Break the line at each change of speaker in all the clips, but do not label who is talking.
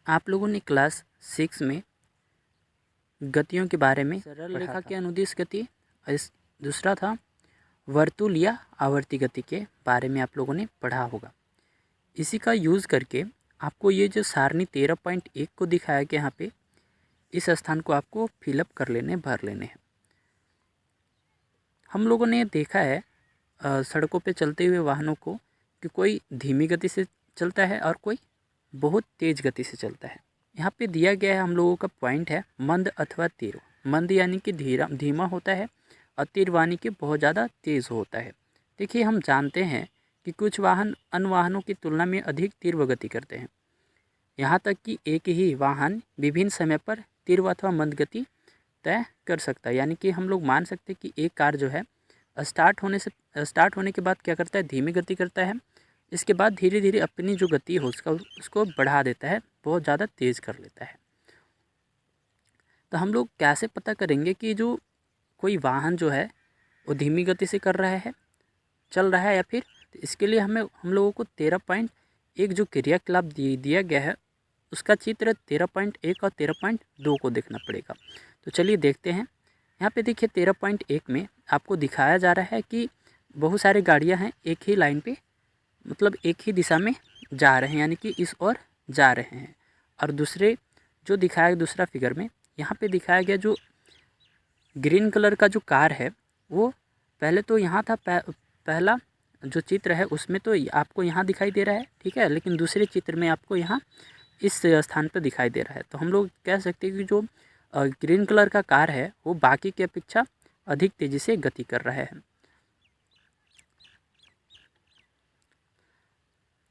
आप लोगों ने क्लास 6 में गतियों के बारे में सरल रेखा की अनुदिश गति और दूसरा था वर्तुल या आवर्ती गति के बारे में आप लोगों ने पढ़ा होगा। इसी का यूज़ करके आपको ये जो सारणी 13.1 को दिखाया गया यहाँ पे, इस स्थान को आपको फिलअप कर लेने भर लेने हैं। हम लोगों ने देखा है सड़कों पे चलते हुए वाहनों को कि कोई धीमी गति से चलता है और कोई बहुत तेज़ गति से चलता है। यहाँ पे दिया गया है हम लोगों का पॉइंट है मंद अथवा तीव्र। मंद यानी कि धीमा होता है और तीव्र यानी कि बहुत ज़्यादा तेज़ होता है। देखिए, हम जानते हैं कि कुछ वाहन अन्य वाहनों की तुलना में अधिक तीव्र गति करते हैं। यहाँ तक कि एक ही वाहन विभिन्न समय पर तीव्र अथवा मंद गति तय कर सकता है। यानी कि हम लोग मान सकते हैं कि एक कार जो है स्टार्ट होने के बाद क्या करता है, धीमी गति करता है। इसके बाद धीरे धीरे अपनी जो गति हो उसको बढ़ा देता है, बहुत ज़्यादा तेज़ कर लेता है। तो हम लोग कैसे पता करेंगे कि जो कोई वाहन जो है वो धीमी गति से चल रहा है या फिर? तो इसके लिए हम लोगों को 13.1 जो क्रियाकलाप दिया गया है उसका चित्र 13.1 और 13.2 को देखना पड़ेगा। तो चलिए देखते हैं। यहाँ पे देखिए 13.1 में आपको दिखाया जा रहा है कि बहुत सारी गाड़ियाँ हैं एक ही लाइन पे, मतलब एक ही दिशा में जा रहे हैं, यानी कि इस ओर जा रहे हैं। और दूसरे जो दिखाया दूसरा फिगर में यहाँ पे दिखाया गया जो ग्रीन कलर का जो कार है वो पहले तो यहाँ था, पहला जो चित्र है उसमें तो आपको यहाँ दिखाई दे रहा है, ठीक है, लेकिन दूसरे चित्र में आपको यहाँ इस स्थान पर दिखाई दे रहा है। तो हम लोग कह सकते हैं कि जो ग्रीन कलर का कार है वो बाकी की अपेक्षा अधिक तेज़ी से गति कर रहा है।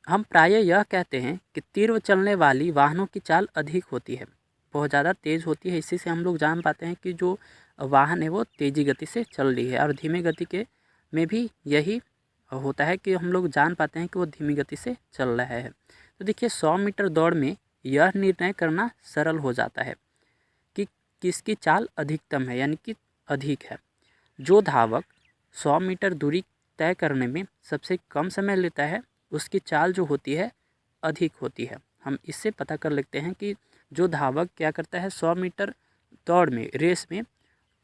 हम प्रायः यह कहते हैं कि तीव्र चलने वाली वाहनों की चाल अधिक होती है, बहुत ज़्यादा तेज़ होती है। इसी से हम लोग जान पाते हैं कि जो वाहन है वो तेज़ी गति से चल रही है। और धीमी गति के में भी यही होता है कि हम लोग जान पाते हैं कि वो धीमी गति से चल रहा है। तो देखिए 100 मीटर दौड़ में यह निर्णय करना सरल हो जाता है कि किसकी चाल अधिकतम है, यानी कि अधिक है। जो धावक 100 मीटर दूरी तय करने में सबसे कम समय लेता है उसकी चाल जो होती है अधिक होती है। हम इससे पता कर लेते हैं कि जो धावक क्या करता है 100 मीटर दौड़ में रेस में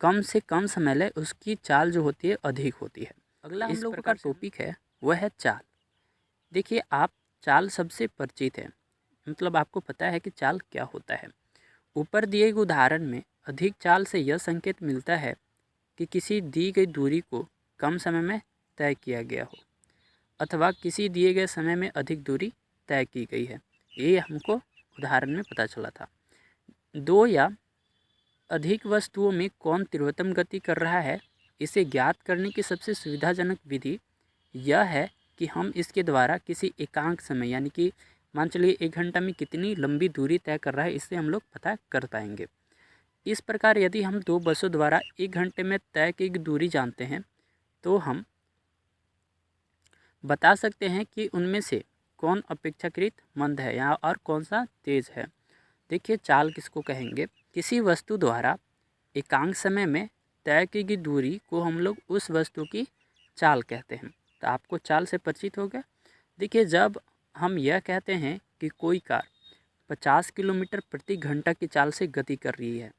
कम से कम समय ले उसकी चाल जो होती है अधिक होती है। अगला हम लोगों का टॉपिक है वह है चाल। देखिए, आप चाल सबसे परिचित हैं, मतलब आपको पता है कि चाल क्या होता है। ऊपर दिए गए उदाहरण में अधिक चाल से यह संकेत मिलता है कि किसी दी गई दूरी को कम समय में तय किया गया हो अथवा किसी दिए गए समय में अधिक दूरी तय की गई है। ये हमको उदाहरण में पता चला था। दो या अधिक वस्तुओं में कौन तीव्रतम गति कर रहा है, इसे ज्ञात करने की सबसे सुविधाजनक विधि यह है कि हम इसके द्वारा किसी एकांक समय, यानी कि मान चलिए 1 घंटा में कितनी लंबी दूरी तय कर रहा है, इससे हम लोग पता कर पाएंगे। इस प्रकार यदि हम 2 बसों द्वारा 1 घंटे में तय की दूरी जानते हैं तो हम बता सकते हैं कि उनमें से कौन अपेक्षाकृत मंद है या और कौन सा तेज है। देखिए, चाल किसको कहेंगे? किसी वस्तु द्वारा एकांक समय में तय की गई दूरी को हम लोग उस वस्तु की चाल कहते हैं। तो आपको चाल से परिचित हो गया। देखिए, जब हम यह कहते हैं कि कोई कार 50 किलोमीटर प्रति घंटा की चाल से गति कर रही है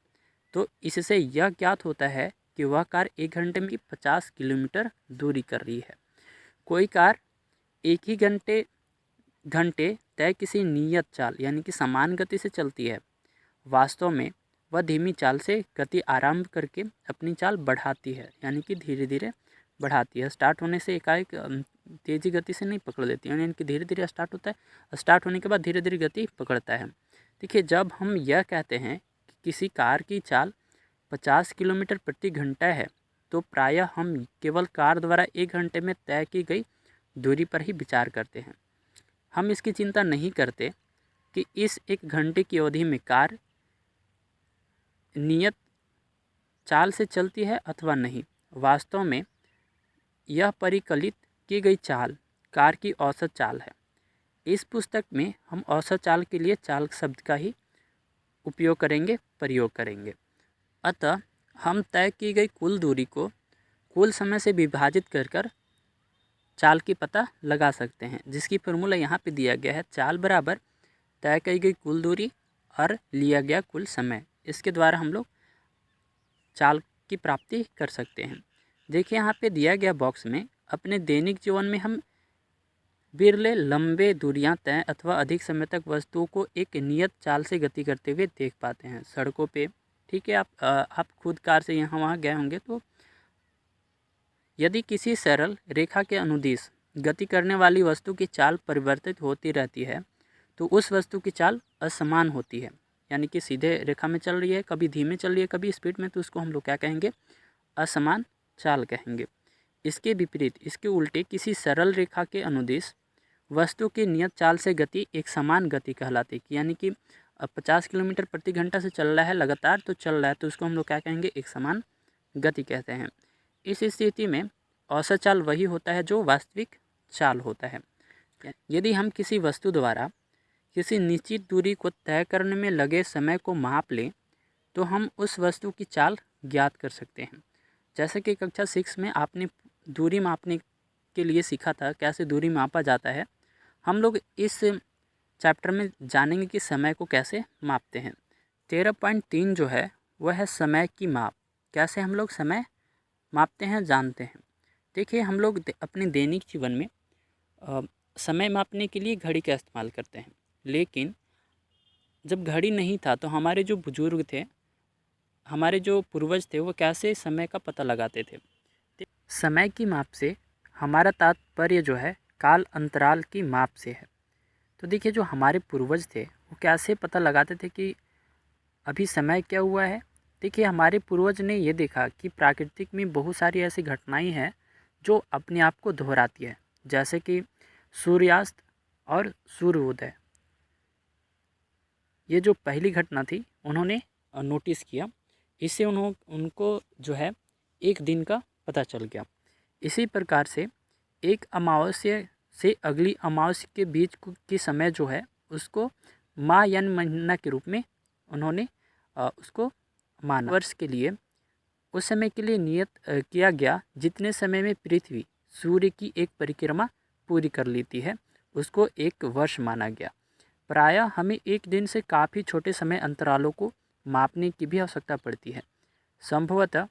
तो इससे यह ज्ञात होता है कि वह कार 1 घंटे में 50 किलोमीटर दूरी कर रही है। कोई कार एक ही घंटे तय किसी नियत चाल, यानी कि समान गति से चलती है, वास्तव में वह धीमी चाल से गति आरंभ करके अपनी चाल बढ़ाती है, यानी कि धीरे धीरे बढ़ाती है। स्टार्ट होने से एकाएक तेज़ी गति से नहीं पकड़ लेती है, यानी कि धीरे धीरे स्टार्ट होता है, स्टार्ट होने के बाद धीरे धीरे गति पकड़ता है। देखिए, जब हम यह कहते हैं कि किसी कार की चाल 50 किलोमीटर प्रति घंटा है तो प्रायः हम केवल कार द्वारा 1 घंटे में तय की गई दूरी पर ही विचार करते हैं। हम इसकी चिंता नहीं करते कि इस 1 घंटे की अवधि में कार नियत चाल से चलती है अथवा नहीं। वास्तव में यह परिकलित की गई चाल कार की औसत चाल है। इस पुस्तक में हम औसत चाल के लिए चाल शब्द का ही प्रयोग करेंगे। अतः हम तय की गई कुल दूरी को कुल समय से विभाजित कर चाल की पता लगा सकते हैं, जिसकी फॉर्मूला यहाँ पे दिया गया है। चाल बराबर तय की गई कुल दूरी और लिया गया कुल समय, इसके द्वारा हम लोग चाल की प्राप्ति कर सकते हैं। देखिए यहाँ पे दिया गया बॉक्स में अपने दैनिक जीवन में हम बिरले लंबे दूरियां तय अथवा अधिक समय तक वस्तुओं को एक नियत चाल से गति करते हुए देख पाते हैं सड़कों पे। ठीक है, आप खुद कार से यहाँ वहाँ गए होंगे, तो यदि किसी सरल रेखा के अनुदिश गति करने वाली वस्तु की चाल परिवर्तित होती रहती है तो उस वस्तु की चाल असमान होती है, यानी कि सीधे रेखा में चल रही है, कभी धीमे चल रही है, कभी स्पीड में, तो उसको हम लोग क्या कहेंगे, असमान चाल कहेंगे। इसके विपरीत, इसके उल्टे किसी सरल रेखा के अनुदिश वस्तु की नियत चाल से गति एक समान गति कहलाती है, यानी कि 50 किलोमीटर प्रति घंटा से चल रहा है लगातार, तो चल रहा है, तो उसको हम लोग क्या कहेंगे, एक समान गति कहते हैं। इस स्थिति में औसत चाल वही होता है जो वास्तविक चाल होता है। यदि हम किसी वस्तु द्वारा किसी निश्चित दूरी को तय करने में लगे समय को माप लें तो हम उस वस्तु की चाल ज्ञात कर सकते हैं। जैसे कि कक्षा 6 में आपने दूरी मापने के लिए सीखा था, कैसे दूरी मापा जाता है। हम लोग इस चैप्टर में जानेंगे कि समय को कैसे मापते हैं। 13.3 जो है वह है समय की माप। कैसे हम लोग समय मापते हैं जानते हैं। देखिए, हम लोग अपने दैनिक जीवन में समय मापने के लिए घड़ी का इस्तेमाल करते हैं, लेकिन जब घड़ी नहीं था तो हमारे जो बुजुर्ग थे, हमारे जो पूर्वज थे, वो कैसे समय का पता लगाते थे। समय की माप से हमारा तात्पर्य जो है काल अंतराल की माप से है। तो देखिए, जो हमारे पूर्वज थे वो कैसे पता लगाते थे कि अभी समय क्या हुआ है। देखिए, हमारे पूर्वज ने ये देखा कि प्राकृतिक में बहुत सारी ऐसी घटनाएं हैं जो अपने आप को दोहराती है, जैसे कि सूर्यास्त और सूर्योदय। ये जो पहली घटना थी उन्होंने नोटिस किया, इससे उनको जो है एक दिन का पता चल गया। इसी प्रकार से एक अमावस्या से अगली अमावस्या के बीच की समय जो है उसको माह यानी महीना के रूप में उन्होंने उसको माना। वर्ष के लिए उस समय के लिए नियत किया गया जितने समय में पृथ्वी सूर्य की एक परिक्रमा पूरी कर लेती है उसको एक वर्ष माना गया। प्रायः हमें एक दिन से काफ़ी छोटे समय अंतरालों को मापने की भी आवश्यकता पड़ती है। संभवतः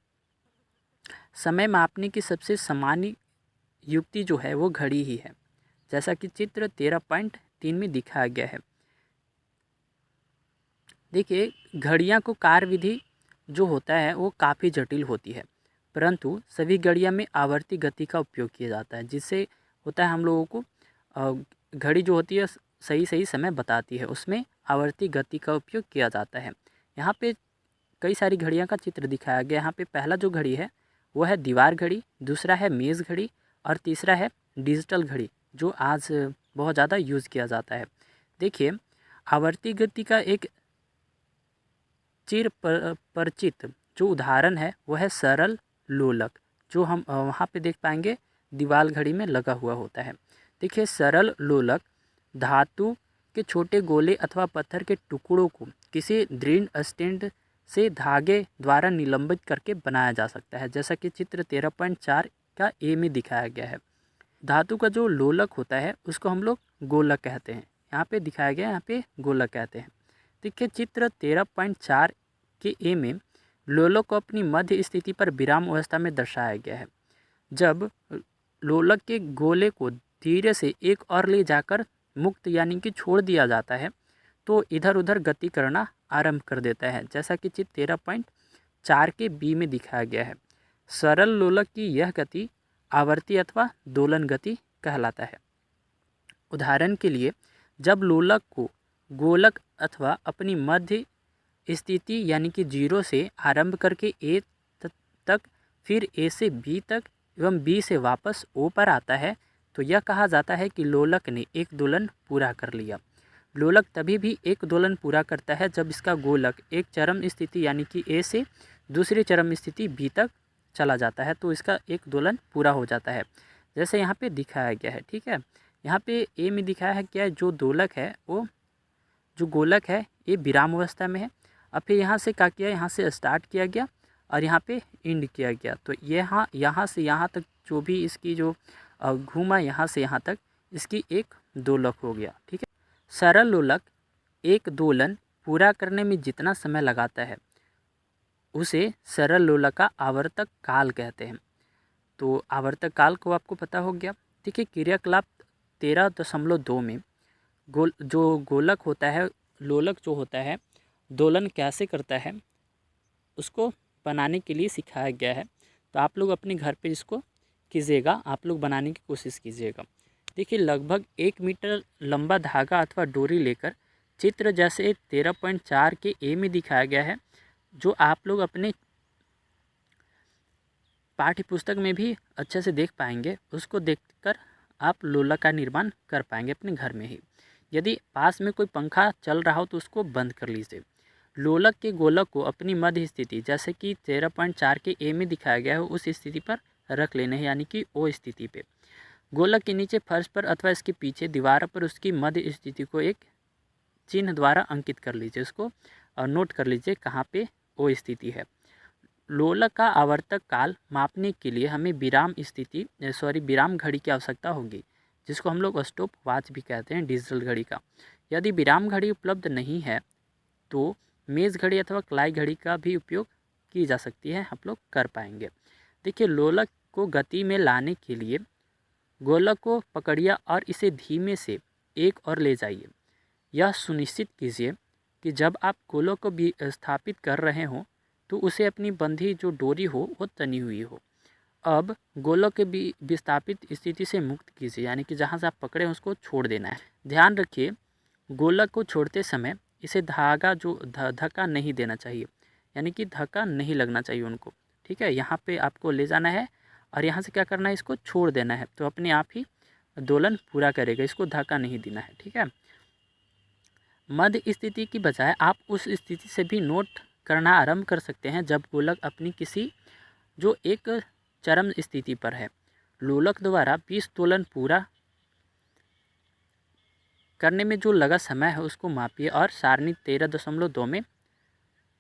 समय मापने की सबसे सामान्य युक्ति जो है वो घड़ी ही है, जैसा कि चित्र 13.3 में दिखाया गया है। देखिए, घड़ियाँ को कार्यविधि जो होता है वो काफ़ी जटिल होती है, परंतु सभी घड़ियाँ में आवर्ती गति का उपयोग किया जाता है, जिससे होता है हम लोगों को घड़ी जो होती है सही समय बताती है, उसमें आवर्ती गति का उपयोग किया जाता है। यहाँ पे कई सारी घड़ियाँ का चित्र दिखाया गया। यहाँ पे पहला जो घड़ी है वो है दीवार घड़ी, दूसरा है मेज़ घड़ी और तीसरा है डिजिटल घड़ी जो आज बहुत ज़्यादा यूज़ किया जाता है। देखिए, आवर्ती गति का एक परिचित जो उदाहरण है वो है सरल लोलक, जो हम वहाँ पे देख पाएंगे दीवार घड़ी में लगा हुआ होता है। देखिए, सरल लोलक धातु के छोटे गोले अथवा पत्थर के टुकड़ों को किसी दृढ़ स्टैंड से धागे द्वारा निलंबित करके बनाया जा सकता है, जैसा कि चित्र 13.4 का ए में दिखाया गया है। धातु का जो लोलक होता है उसको हम लोग गोलक कहते हैं। यहाँ पे दिखाया गया, यहाँ पे गोलक कहते हैं। देखिए, चित्र 13.4 के ए में लोलक को अपनी मध्य स्थिति पर विराम अवस्था में दर्शाया गया है। जब लोलक के गोले को धीरे से एक और ले जाकर मुक्त यानी कि छोड़ दिया जाता है तो इधर उधर गति करना आरंभ कर देता है, जैसा कि चित्र 13.4 के बी में दिखाया गया है। सरल लोलक की यह गति आवर्ती अथवा दोलन गति कहलाता है। उदाहरण के लिए, जब लोलक को गोलक अथवा अपनी मध्य स्थिति यानी कि 0 से आरंभ करके ए तक, फिर ए से बी तक एवं बी से वापस ओ पर आता है तो यह कहा जाता है कि लोलक ने एक दोलन पूरा कर लिया। लोलक तभी भी एक दोलन पूरा करता है जब इसका गोलक एक चरम स्थिति यानी कि ए से दूसरी चरम स्थिति बी तक चला जाता है, तो इसका एक दोलन पूरा हो जाता है, जैसे यहाँ पे दिखाया गया है। ठीक है, यहाँ पे ए में दिखाया है क्या, जो दोलक है वो जो गोलक है ये विराम अवस्था में है। अब फिर यहाँ से क्या किया, यहाँ से स्टार्ट किया गया और यहाँ पे एंड किया गया, तो यहाँ से यहाँ तक जो भी इसकी जो घूमा यहाँ से यहाँ तक इसकी एक दोलक हो गया। ठीक है, सरल लोलक एक दोलन पूरा करने में जितना समय लगाता है उसे सरल लोलक का आवर्तक काल कहते हैं। तो आवर्तक काल को आपको पता हो गया। देखिए क्रियाकलाप 13.2 में जो गोलक होता है, लोलक जो होता है, दोलन कैसे करता है उसको बनाने के लिए सिखाया गया है। तो आप लोग अपने घर पे इसको कीजिएगा, आप लोग बनाने की कोशिश कीजिएगा। देखिए लगभग 1 मीटर लंबा धागा अथवा डोरी लेकर चित्र जैसे 13.4 के ए में दिखाया गया है, जो आप लोग अपने पाठ्य पुस्तक में भी अच्छे से देख पाएंगे। उसको देखकर आप लोलक का निर्माण कर पाएंगे अपने घर में ही। यदि पास में कोई पंखा चल रहा हो तो उसको बंद कर लीजिए। लोलक के गोलक को अपनी मध्य स्थिति जैसे कि 13.4 के ए में दिखाया गया है उस स्थिति पर रख लेना है, यानी कि ओ स्थिति पे। गोलक के नीचे फर्श पर अथवा इसके पीछे दीवार पर उसकी मध्य स्थिति को एक चिन्ह द्वारा अंकित कर लीजिए उसको, और नोट कर लीजिए कहाँ पे ओ स्थिति है। लोलक का आवर्तक काल मापने के लिए हमें विराम घड़ी की आवश्यकता होगी, जिसको हम लोग स्टॉप वॉच भी कहते हैं, डिजिटल घड़ी का। यदि विराम घड़ी उपलब्ध नहीं है तो मेज़ घड़ी अथवा कलाई घड़ी का भी उपयोग की जा सकती है, आप लोग कर पाएंगे। देखिए लोलक को गति में लाने के लिए गोलक को पकड़िए और इसे धीमे से एक और ले जाइए। यह सुनिश्चित कीजिए कि जब आप गोलक को भी स्थापित कर रहे हों तो उसे अपनी बंधी जो डोरी हो वो तनी हुई हो। अब गोलक के विस्थापित स्थिति से मुक्त कीजिए, यानी कि जहाँ से आप पकड़े हैं उसको छोड़ देना है। ध्यान रखिए गोलक को छोड़ते समय इसे धागा जो धक्का नहीं देना चाहिए, यानी कि धक्का नहीं लगना चाहिए उनको। ठीक है, यहाँ पे आपको ले जाना है और यहाँ से क्या करना है, इसको छोड़ देना है, तो अपने आप ही दोलन पूरा करेगा, इसको धक्का नहीं देना है। ठीक है, मध्य स्थिति की बजाय आप उस स्थिति से भी नोट करना आरंभ कर सकते हैं जब गोलक अपनी किसी जो एक चरम स्थिति पर है। लोलक द्वारा 20 दोलन पूरा करने में जो लगा समय है उसको मापिए और सारणी 13.2 में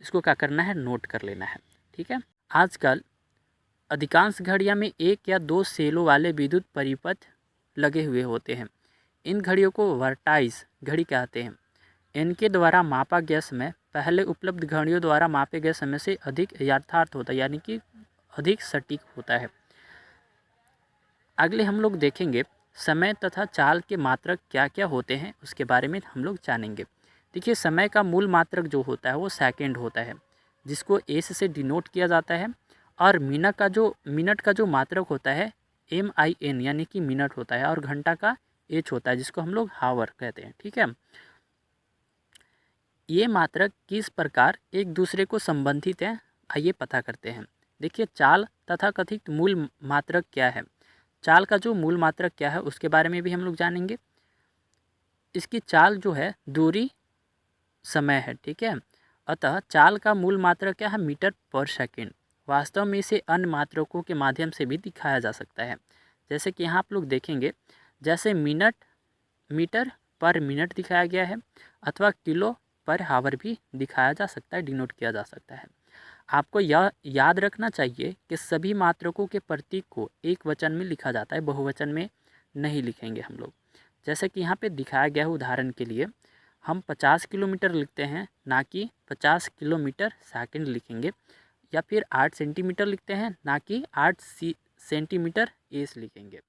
इसको क्या करना है, नोट कर लेना है। ठीक है, आजकल अधिकांश घड़ियां में 1 या 2 सेलों वाले विद्युत परिपथ लगे हुए होते हैं। इन घड़ियों को वर्टाइज घड़ी कहते हैं। इनके द्वारा मापा गया समय पहले उपलब्ध घड़ियों द्वारा मापे गए समय से अधिक यथार्थ होता है, यानी कि अधिक सटीक होता है। अगले हम लोग देखेंगे समय तथा चाल के मात्रक क्या क्या होते हैं, उसके बारे में हम लोग जानेंगे। देखिए समय का मूल मात्रक जो होता है वो सेकंड होता है, जिसको एस से डिनोट किया जाता है। और मिनट का जो मात्रक होता है MIN, यानी कि मिनट होता है। और घंटा का H होता है, जिसको हम लोग हावर कहते हैं। ठीक है, ये मात्रक किस प्रकार एक दूसरे को संबंधित हैं, आइए पता करते हैं। देखिए चाल तथा कथित मूल मात्रक क्या है। चाल का जो मूल मात्रक क्या है उसके बारे में भी हम लोग जानेंगे। इसकी चाल जो है दूरी समय है। ठीक है, अतः चाल का मूल मात्रक क्या है, मीटर पर सेकेंड। वास्तव में इसे अन्य मात्रकों के माध्यम से भी दिखाया जा सकता है, जैसे कि यहाँ आप लोग देखेंगे, जैसे मीटर पर मिनट दिखाया गया है, अथवा किलो पर हावर भी दिखाया जा सकता है, डिनोट किया जा सकता है। आपको यह याद रखना चाहिए कि सभी मात्रकों के प्रतीक को एक वचन में लिखा जाता है, बहुवचन में नहीं लिखेंगे हम लोग। जैसे कि यहाँ पे दिखाया गया है, उदाहरण के लिए हम 50 किलोमीटर लिखते हैं, ना कि 50 किलोमीटर सेकंड लिखेंगे। या फिर 8 सेंटीमीटर लिखते हैं, ना कि 8 सेंटीमीटर एस लिखेंगे।